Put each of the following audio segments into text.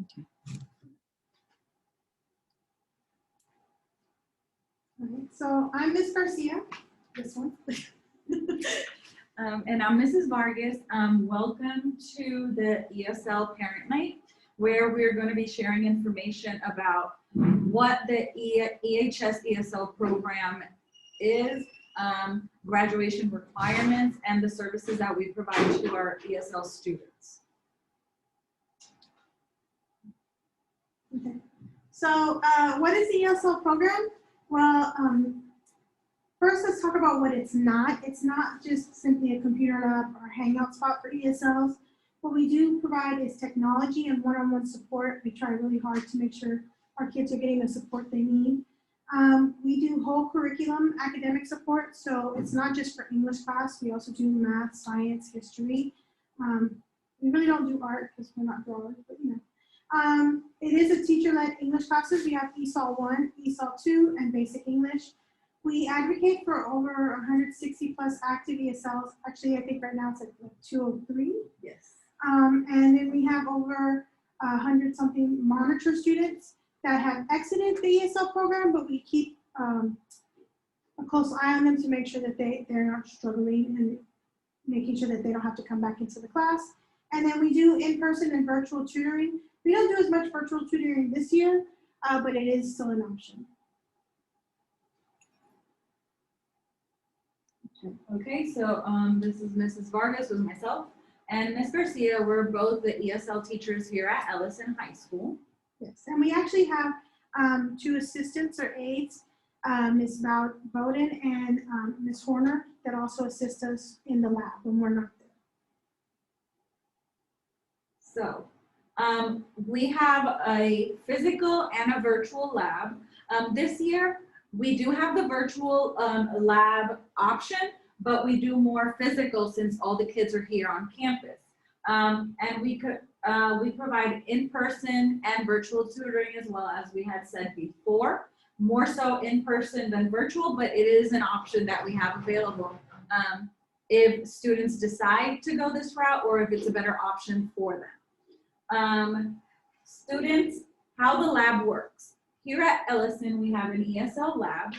All right, so I'm Ms. Garcia, this one. And I'm Mrs. Vargas. Welcome to the ESL Parent Night, where we're going to be sharing information about what the EHS ESL program is, graduation requirements, and the services that we provide to our ESL students. Okay. So what is the ESL program? Well, first let's talk about what it's not. It's not just simply a computer lab or hangout spot for ESLs. What we do provide is technology and one-on-one support. We try really hard to make sure our kids are getting the support they need. We do whole curriculum academic support, so it's not just for English class. We also do math, science, history. We really don't do art because we're not drawers, but you know. It is a teacher-led English classes. We have ESL 1, ESL 2, and basic English. We advocate for over 160 plus active ESLs. Actually, I think right now it's at like 203. Yes. And then we have over 100 something monitor students that have exited the ESL program, but we keep a close eye on them to make sure that they're not struggling and making sure that they don't have to come back into the class. And then we do in-person and virtual tutoring. We don't do as much virtual tutoring this year, but it is still an option. Okay, so this is Mrs. Vargas with myself, and Ms. Garcia. We're both the ESL teachers here at Ellison High School. Yes, and we actually have 2 assistants or aides, Ms. Bowden and Ms. Horner, that also assist us in the lab when we're not there. So we have a physical and a virtual lab. This year, we do have the virtual lab option, but we do more physical since all the kids are here on campus. And we provide in-person and virtual tutoring as well, as we had said before. More so in-person than virtual, but it is an option that we have available if students decide to go this route or if it's a better option for them. Students, how the lab works. Here at Ellison, we have an ESL lab,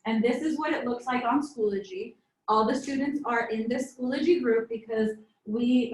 and this is what it looks like on Schoology. All the students are in this Schoology group because we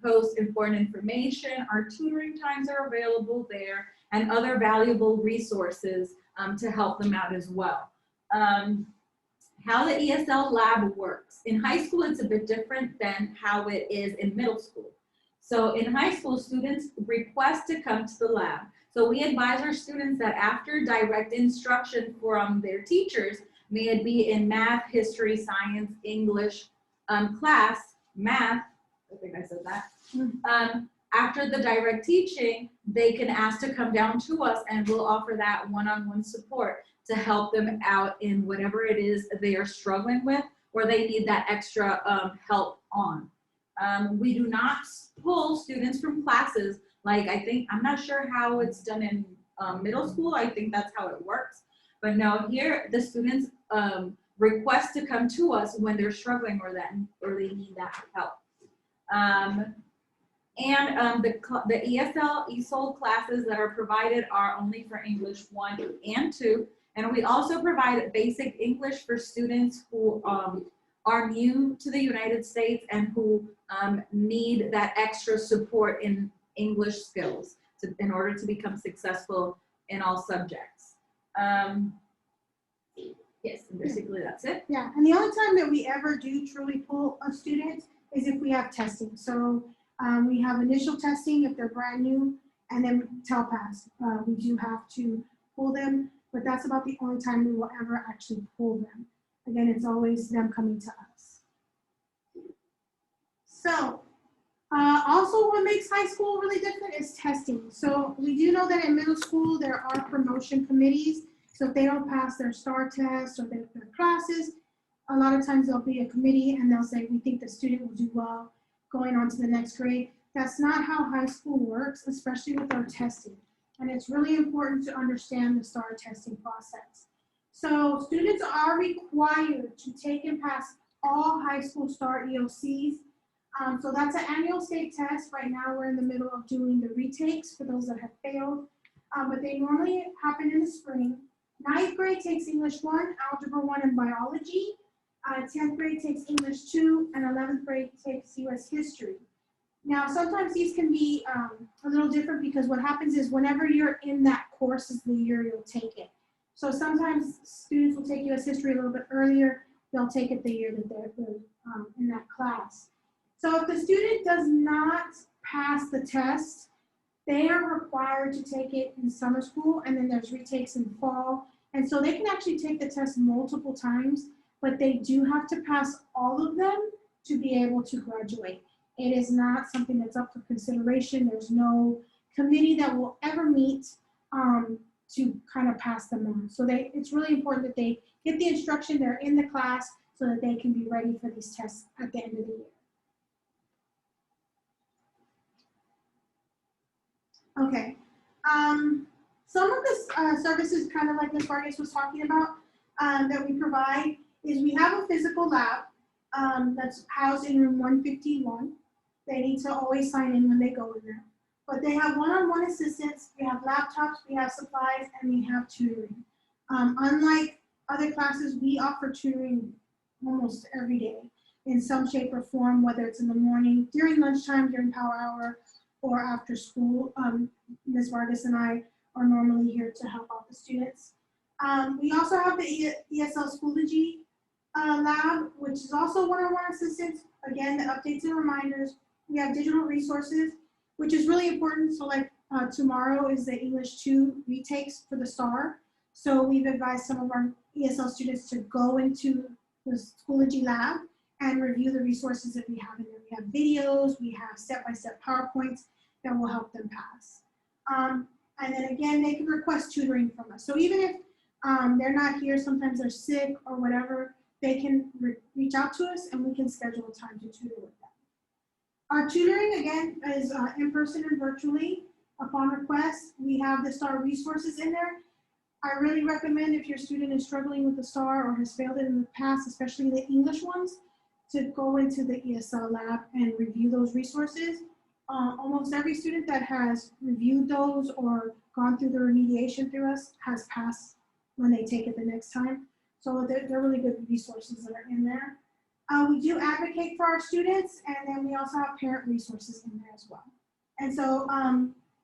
post important information. Our tutoring times are available there and other valuable resources to help them out as well. How the ESL lab works. In high school, it's a bit different than how it is in middle school. So in high school, students request to come to the lab. So we advise our students that after direct instruction from their teachers, may it be in math, history, science, English class, math, I think I said that. After the direct teaching, they can ask to come down to us and we'll offer that one-on-one support to help them out in whatever it is they are struggling with or they need that extra help on. We do not pull students from classes. Like I'm not sure how it's done in middle school. I think that's how it works. But no, here the students request to come to us when they're struggling or they need that help. The ESL ESOL classes that are provided are only for English 1 and 2. And we also provide basic English for students who are new to the United States and who need that extra support in English skills in order to become successful in all subjects. Yes, basically that's it. Yeah, and the only time that we ever do truly pull a student is if we have testing. So we have initial testing if they're brand new, and then TELPAS. We do have to pull them, but that's about the only time we will ever actually pull them. Again, it's always them coming to us. So also what makes high school really different is testing. So we do know that in middle school there are promotion committees. So if they don't pass their STAR test or their classes, a lot of times there'll be a committee and they'll say, we think the student will do well going on to the next grade. That's not how high school works, especially with our testing. And it's really important to understand the STAR testing process. So students are required to take and pass all high school STAR EOCs. So that's an annual state test. Right now, we're in the middle of doing the retakes for those that have failed. But they normally happen in the spring. 9th grade takes English 1, Algebra 1, and Biology. 10th grade takes English 2, and 11th grade takes US History. Now, sometimes these can be a little different because what happens is whenever you're in that course is the year you'll take it. So sometimes students will take US History a little bit earlier. They'll take it the year that they're in that class. So if the student does not pass the test, they are required to take it in summer school, and then there's retakes in fall. And so they can actually take the test multiple times, but they do have to pass all of them to be able to graduate. It is not something that's up for consideration. There's no committee that will ever meet to kind of pass them on. So it's really important that they get the instruction, they're in the class, so that they can be ready for these tests at the end of the year. Okay, some of the services, kind of like Ms. Vargas was talking about, that we provide is we have a physical lab that's housed in room 151. They need to always sign in when they go in there. But they have one-on-one assistance, we have laptops, we have supplies, and we have tutoring. Unlike other classes, we offer tutoring almost every day in some shape or form, whether it's in the morning, during lunchtime, during power hour, or after school. Ms. Vargas and I are normally here to help out the students. We also have the ESL Schoology lab, which is also one-on-one assistance. Again, the updates and reminders. We have digital resources, which is really important. So like tomorrow is the English 2 retakes for the STAR. So we've advised some of our ESL students to go into the Schoology lab and review the resources that we have in there. We have videos, we have step-by-step PowerPoints that will help them pass. And then again, they can request tutoring from us. So even if they're not here, sometimes they're sick or whatever, they can reach out to us and we can schedule a time to tutor with them. Our tutoring, again, is in person and virtually. Upon request, we have the STAR resources in there. I really recommend if your student is struggling with the STAR or has failed it in the past, especially the English ones, to go into the ESL lab and review those resources. Almost every student that has reviewed those or gone through the remediation through us has passed when they take it the next time. So they're really good resources that are in there. We do advocate for our students, and then we also have parent resources in there as well. And so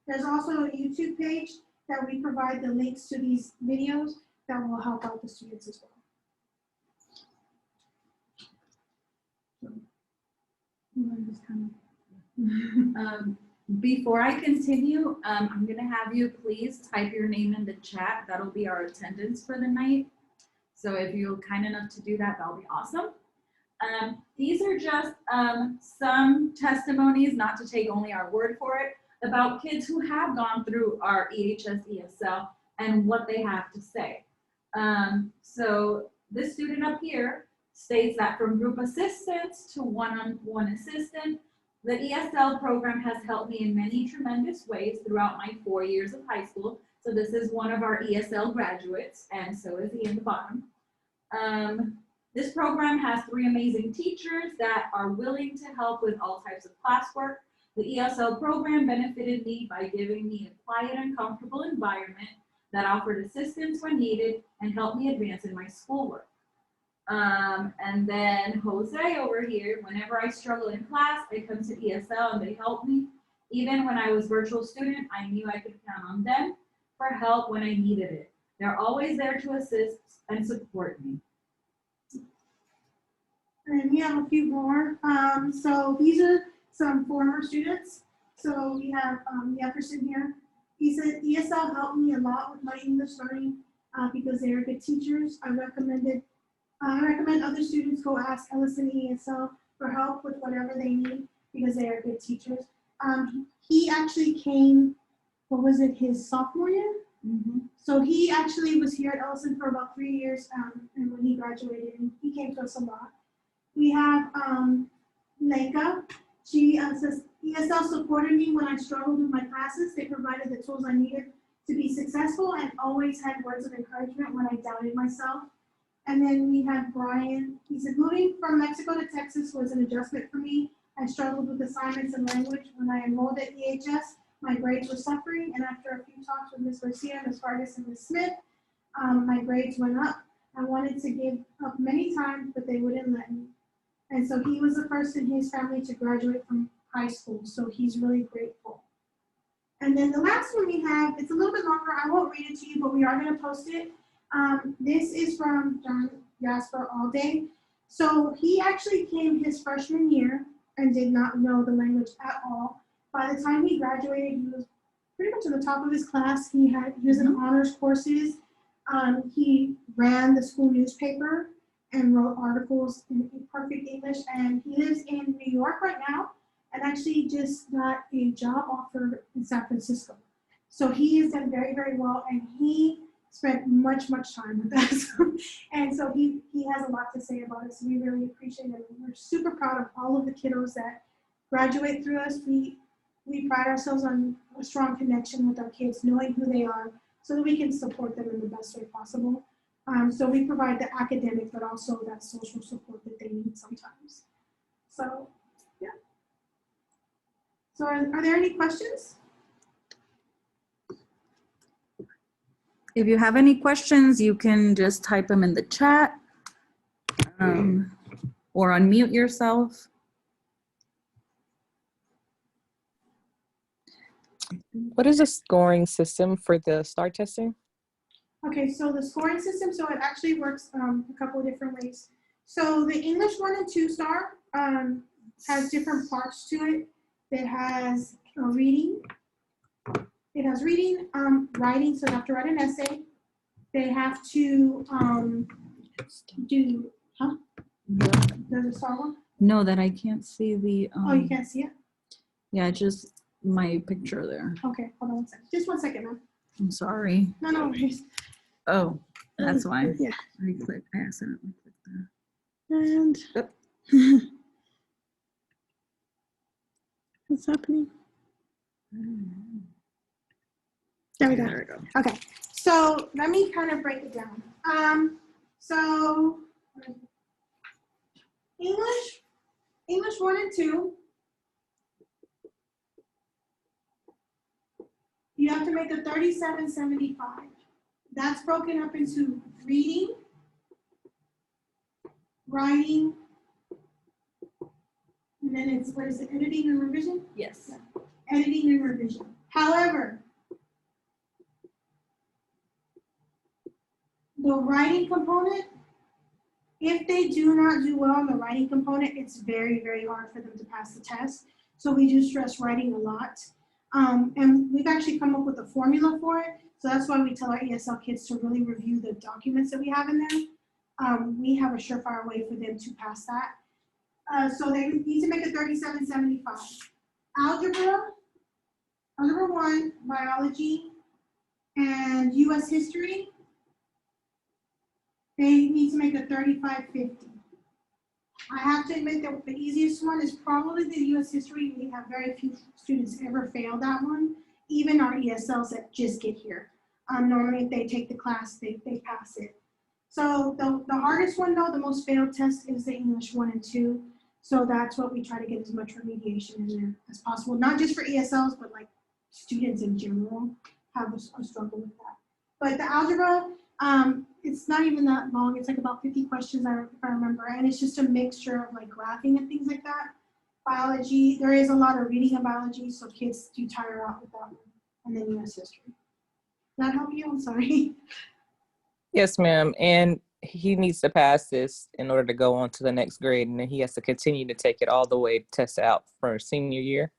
there's also a YouTube page that we provide the links to these videos that will help out the students as well. Before I continue, I'm gonna have you please type your name in the chat. That'll be our attendance for the night. So if you're kind enough to do that, that'll be awesome. These are just some testimonies, not to take only our word for it, about kids who have gone through our EHS ESL and what they have to say. So this student up here states that from group assistance to one-on-one assistant, the ESL program has helped me in many tremendous ways throughout my 4 years of high school. So this is one of our ESL graduates, and so is he in the bottom. This program has 3 amazing teachers that are willing to help with all types of classwork. The ESL program benefited me by giving me a quiet and comfortable environment that offered assistance when needed and helped me advance in my schoolwork. And then Jose over here, whenever I struggle in class, I come to ESL and they help me. Even when I was virtual student, I knew I could count on them for help when I needed it. They're always there to assist and support me. And we have a few more. So these are some former students. So we have Jefferson here. He said, ESL helped me a lot with my English learning because they are good teachers. I recommend other students go ask Ellison ESL for help with whatever they need because they are good teachers. He actually came, what was it, his sophomore year? Mm-hmm. So he actually was here at Ellison for about 3 years, and when he graduated, and he came to us a lot. We have Leica. She says, ESL supported me when I struggled with my classes. They provided the tools I needed to be successful and always had words of encouragement when I doubted myself. And then we have Brian. He said, moving from Mexico to Texas was an adjustment for me. I struggled with assignments and language. When I enrolled at EHS, my grades were suffering, and after a few talks with Ms. Garcia, Ms. Vargas, and Ms. Smith, my grades went up. I wanted to give up many times, but they wouldn't let me. And so he was the first in his family to graduate from high school, so he's really grateful. And then the last one we have, it's a little bit longer. I won't read it to you, but we are going to post it. This is from John Jasper Allday. So he actually came his freshman year and did not know the language at all. By the time he graduated, he was pretty much at the top of his class. He was in honors courses. He ran the school newspaper and wrote articles in perfect English. And he lives in New York right now and actually just got a job offer in San Francisco. So he has done very, very well, and he spent much time with us. And so he has a lot to say about it, so we really appreciate it. We're super proud of all of the kiddos that graduate through us. We pride ourselves on a strong connection with our kids, knowing who they are, so that we can support them in the best way possible. So we provide the academic, but also that social support that they need sometimes. So, yeah. So are there any questions? If you have any questions, you can just type them in the chat or unmute yourself. What is the scoring system for the STAR testing? Okay, so the scoring system, so it actually works a couple of different ways. So the English 1 and 2 STAR has different parts to it. It has reading. It has reading, writing, so they have to write an essay. They have to do, There's a STAR one? No, that I can't see the. Oh, you can't see it? Yeah, just my picture there. Okay, hold on one second. Just 1 second, ma'am. I'm sorry. No worries. Oh, that's why. Yeah. I accidentally clicked that. And what's happening? There we go. There we go. Okay, so let me kind of break it down. So English 1 and 2, you have to make a 37.75. That's broken up into reading, writing, and then it's, what is it, editing and revision? Yes. Editing and revision. However, the writing component, if they do not do well on the writing component, it's very, very hard for them to pass the test. So we do stress writing a lot. And we've actually come up with a formula for it. So that's why we tell our ESL kids to really review the documents that we have in there. We have a surefire way for them to pass that. So they need to make a 37.75. Algebra 1, biology, and US history, they need to make a 35.50. I have to admit that the easiest one is probably the US history. We have very few students ever fail that one, even our ESLs that just get here. Normally if they take the class, they pass it. So the hardest one though, the most failed test is the English 1 and 2. So that's what we try to get as much remediation in there as possible. Not just for ESLs, but like students in general have a struggle with that. But the algebra, it's not even that long. It's like about 50 questions, if I remember. And it's just a mixture of like graphing and things like that. Biology, there is a lot of reading of biology, so kids do tire out with that one. And then US history. Does that help you? I'm sorry. Yes, ma'am. And he needs to pass this in order to go on to the next grade, and then he has to continue to take it all the way to test out for senior year.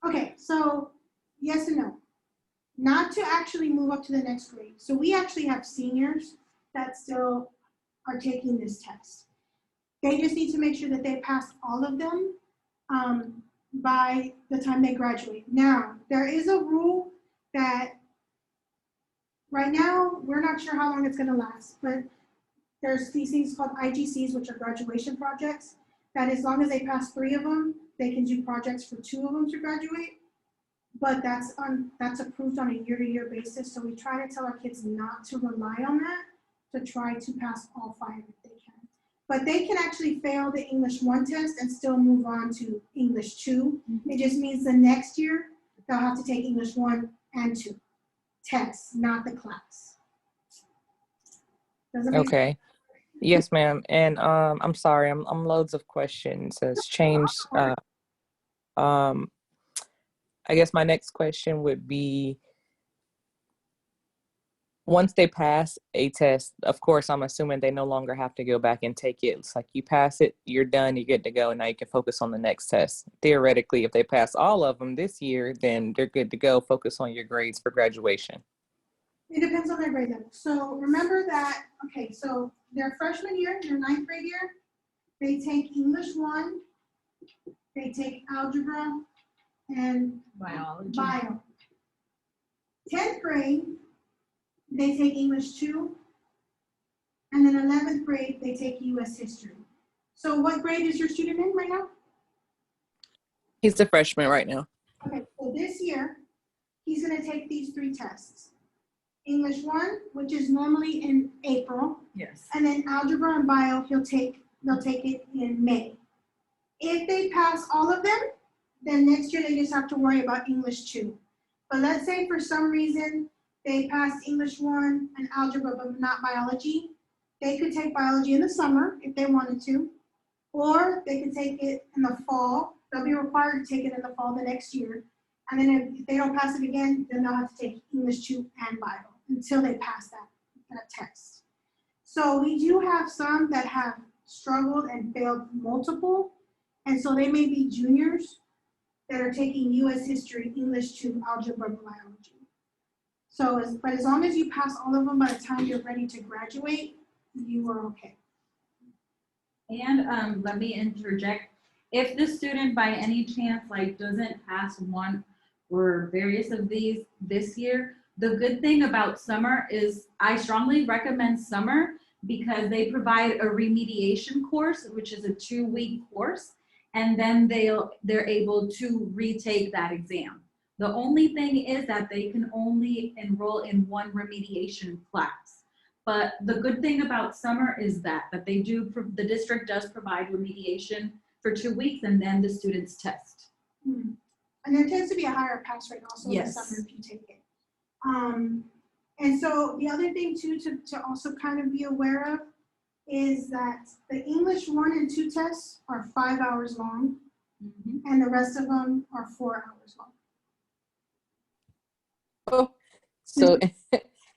Okay, so yes and no. Not to actually move up to the next grade. So we actually have seniors that still are taking this test. They just need to make sure that they pass all of them by the time they graduate. Now, there is a rule that right now, we're not sure how long it's gonna last, but there's these things called IGCs, which are graduation projects, that as long as they pass 3 of them, they can do projects for 2 of them to graduate. But that's approved on a year-to-year basis. So we try to tell our kids not to rely on that, to try to pass all 5 if they can. But they can actually fail the English 1 test and still move on to English 2. It just means the next year, they'll have to take English 1 and 2 tests, not the class. Does that make sense? Okay. Yes, ma'am. And I'm sorry, I'm loads of questions. It's changed. I guess my next question would be, once they pass a test, of course, I'm assuming they no longer have to go back and take it. It's like you pass it, you're done, you're good to go, and now you can focus on the next test. Theoretically, if they pass all of them this year, then they're good to go. Focus on your grades for graduation. It depends on their grade level. So remember that, okay, so their freshman year, their 9th grade year, they take English 1, they take algebra and Biology. bio. 10th grade, they take English 2, and then 11th grade, they take US history. So what grade is your student in right now? He's a freshman right now. Okay, so this year, he's gonna take these 3 tests. English 1, which is normally in April, Yes. and then algebra and bio, they'll take it in May. If they pass all of them, then next year they just have to worry about English 2. But let's say for some reason they passed English 1 and algebra, but not biology, they could take biology in the summer if they wanted to, or they could take it in the fall. They'll be required to take it in the fall the next year. And then if they don't pass it again, then they'll have to take English 2 and bio until they pass that test. So we do have some that have struggled and failed multiple, and so they may be juniors that are taking US history, English 2, algebra, biology. So, but as long as you pass all of them by the time you're ready to graduate, you are okay. And let me interject. If the student by any chance doesn't pass one or various of these this year, the good thing about summer is I strongly recommend summer because they provide a remediation course, which is a 2-week course, and then they're able to retake that exam. The only thing is that they can only enroll in 1 remediation class. But the good thing about summer is that the district does provide remediation for 2 weeks, and then the students test. And there tends to be a higher pass rate also in the Yes. summer if you take it. And so the other thing too to also kind of be aware of is that the English 1 and 2 tests are 5 hours long, and the rest of them are 4 hours long. Oh, so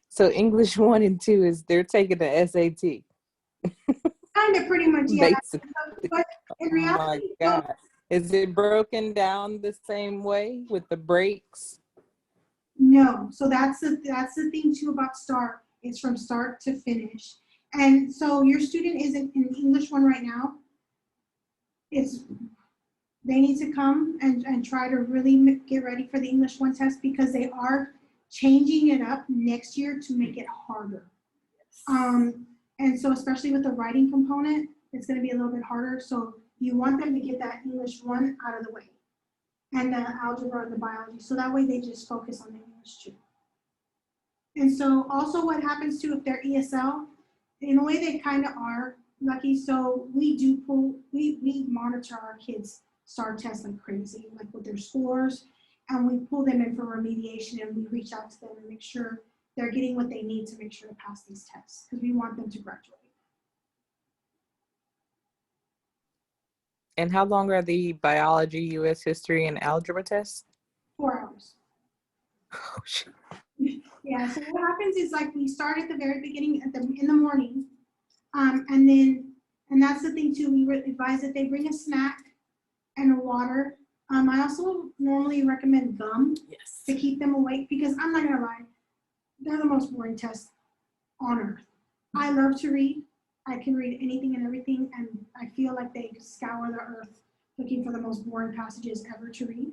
so English 1 and 2 is they're taking the SAT. Kind of pretty much, yeah. Basically. But in reality, Oh my God. Is it broken down the same way with the breaks? no. So that's the thing too about START. It's from start to finish. And so your student is in English 1 right now. They need to come and try to really get ready for the English 1 test because they are changing it up next year to make it harder. And so especially with the writing component, it's going to be a little bit harder. So you want them to get that English 1 out of the way and the algebra and the biology. So that way they just focus on the English 2. And so also what happens too if they're ESL, in a way they kind of are lucky. So we monitor our kids' STAR tests like crazy, like with their scores, and we pull them in for remediation and we reach out to them and make sure they're getting what they need to make sure to pass these tests because we want them to graduate. And how long are the biology, US history, and algebra tests? 4 hours. Oh, shit. Yeah, so what happens is like we start at the very beginning in the morning, and that's the thing too, we advise that they bring a snack and a water. I also normally recommend gum to keep them awake because I'm not gonna lie, they're the most boring tests on earth. I love to read. I can read anything and everything, and I feel like they scour the earth looking for the most boring passages ever to read.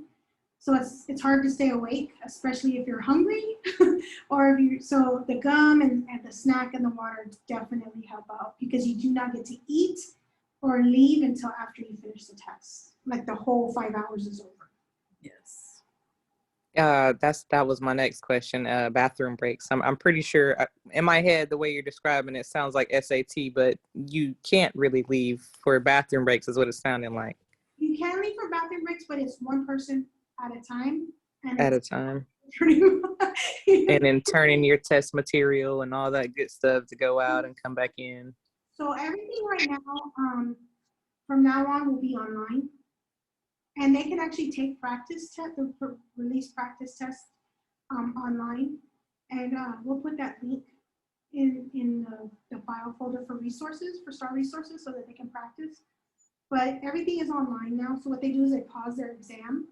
So it's hard to stay awake, especially if you're hungry, or so the gum and the snack and the water definitely help out because you do not get to eat or leave until after you finish the test. Like the whole 5 hours is over. Yes. That was my next question. Bathroom breaks. I'm pretty sure in my head the way you're describing it sounds like SAT, but you can't really leave for bathroom breaks, is what it's sounding like. You can leave for bathroom breaks, but it's one person at a time, and At a it's time, pretty. and then turning your test material and all that good stuff to go out and come back in. So everything right now, from now on, will be online, and they can actually take practice test, the release practice test, online, and we'll put that link in the file folder for resources, for STAR resources, so that they can practice. But everything is online now, so what they do is they pause their exam,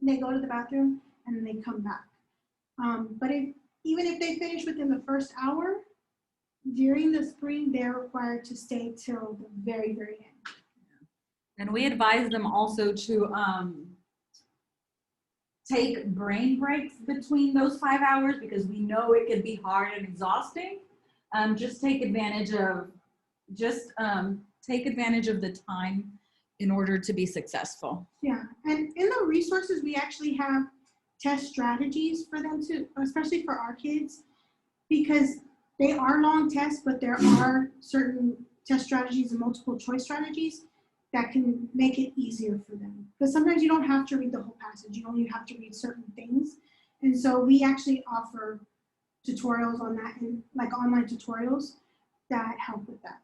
and they go to the bathroom, and then they come back. But even if they finish within the first hour, during the spring, they're required to stay till the very, very end. And we advise them also to take brain breaks between those 5 hours, because we know it can be hard and exhausting. Just take advantage of the time in order to be successful. Yeah, and in the resources, we actually have test strategies for them to, especially for our kids, because they are long tests, but there are certain test strategies and multiple choice strategies that can make it easier for them. Because sometimes you don't have to read the whole passage, you only have to read certain things. And so we actually offer tutorials on that, and like online tutorials that help with that.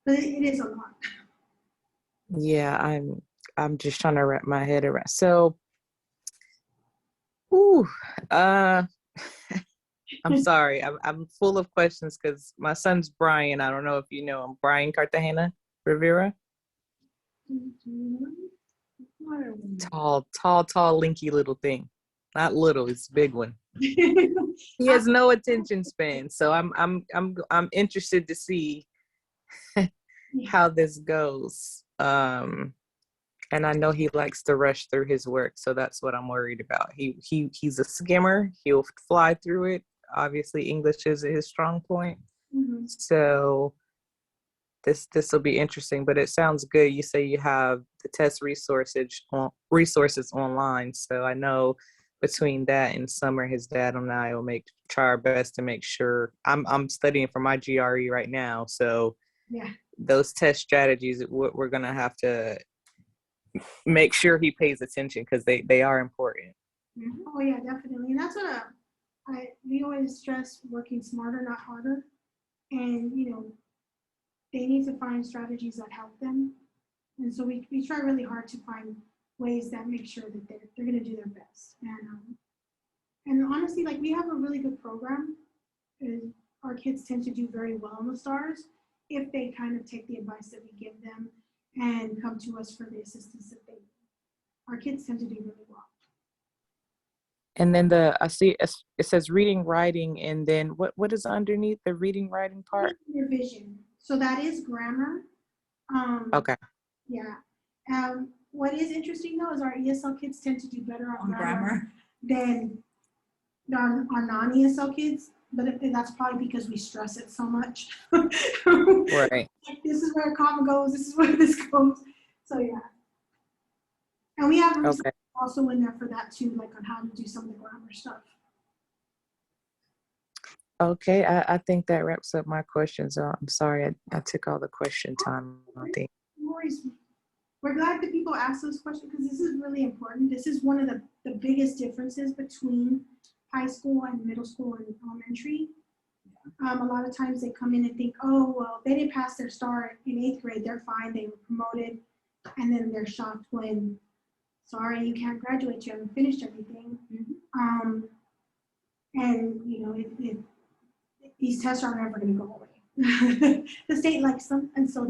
But it is a lot. Yeah, I'm just trying to wrap my head around. So, ooh, I'm sorry. I'm full of questions because my son's Brian. I don't know if you know him, Brian Cartagena Rivera. Tall, linky little thing. Not little, it's a big one. He has no attention span, so I'm interested to see how this goes. And I know he likes to rush through his work, so that's what I'm worried about. He's a skimmer. He'll fly through it. Obviously, English is his strong point. Mhm. So this will be interesting. But it sounds good. You say you have the test resources online. So I know between that and summer, his dad and I will try our best to make sure. I'm studying for my GRE right now, so Yeah. those test strategies we're gonna have to make sure he pays attention because they are important. Oh yeah, definitely. And that's what we always stress: working smarter, not harder. And they need to find strategies that help them. And so we try really hard to find ways that make sure that they're going to do their best. And honestly, like, we have a really good program. And our kids tend to do very well in the stars if they kind of take the advice that we give them and come to us for the assistance that they need. Our kids tend to do really well. And then I see it says reading, writing, and then what is underneath the reading, writing part? Revision. So that is grammar. Okay. Yeah. What is interesting though is our ESL kids tend to do better on grammar than our non-ESL kids, but that's probably because we stress it so much. Right. Like, this is where a comma goes, this is where this goes. So yeah. And we have resources also in there for that too, like on how to do some of the grammar stuff. Okay, I think that wraps up my questions. I'm sorry I took all the question time. I think. No worries. We're glad that people ask those questions because this is really important. This is one of the biggest differences between high school and middle school and elementary. A lot of times they come in and think, oh, well, they didn't pass their STAR in 8th grade, they're fine, they were promoted. And then they're shocked when, sorry, you can't graduate, you haven't finished everything. And these tests are never going to go away. The state likes them, and so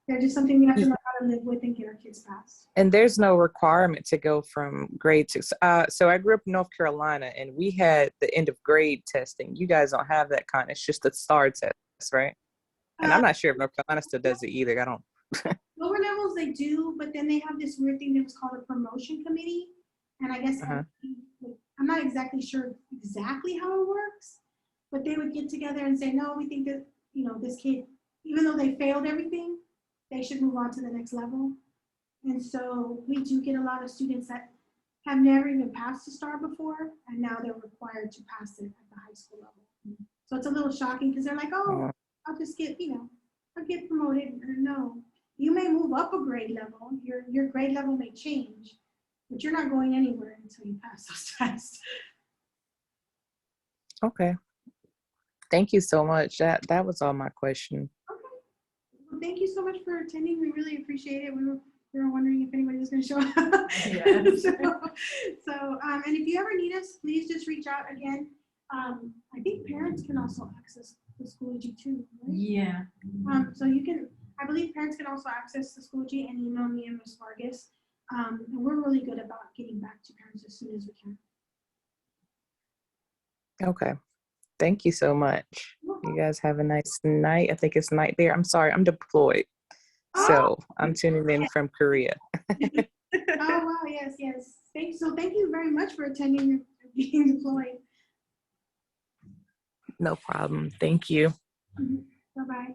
they're just something we have to learn how to live with and get our kids past. And there's no requirement to go from grade 6. So I grew up in North Carolina, and we had the end of grade testing. You guys don't have that kind. It's just a STAR test, right? And I'm not sure if North Carolina still does it either. I don't. Lower levels they do, but then they have this weird thing that was called a promotion committee, and I guess I'm not exactly sure exactly how it works, but they would get together and say, no, we think that this kid, even though they failed everything, they should move on to the next level. And so we do get a lot of students that have never even passed a STAR before, and now they're required to pass it at the high school level. So it's a little shocking because they're like, oh, I'll just get, I'll get promoted. No, you may move up a grade level. Your grade level may change, but you're not going anywhere until you pass those tests. Okay. Thank you so much. That was all my question. Okay. Well, thank you so much for attending. We really appreciate it. We were wondering if anybody was going to show up. Yes. And if you ever need us, please just reach out again. I think parents can also access the Schoology too, right? Yeah. So you can, I believe parents can also access the Schoology and email me and Ms. Vargas. And we're really good about getting back to parents as soon as we can. Okay. Thank you so much. You guys have a nice night. I think it's night there. I'm sorry, I'm deployed. So I'm tuning in from Korea. Oh, wow, yes. Thank you very much for attending and being deployed. No problem. Thank you. Bye-bye.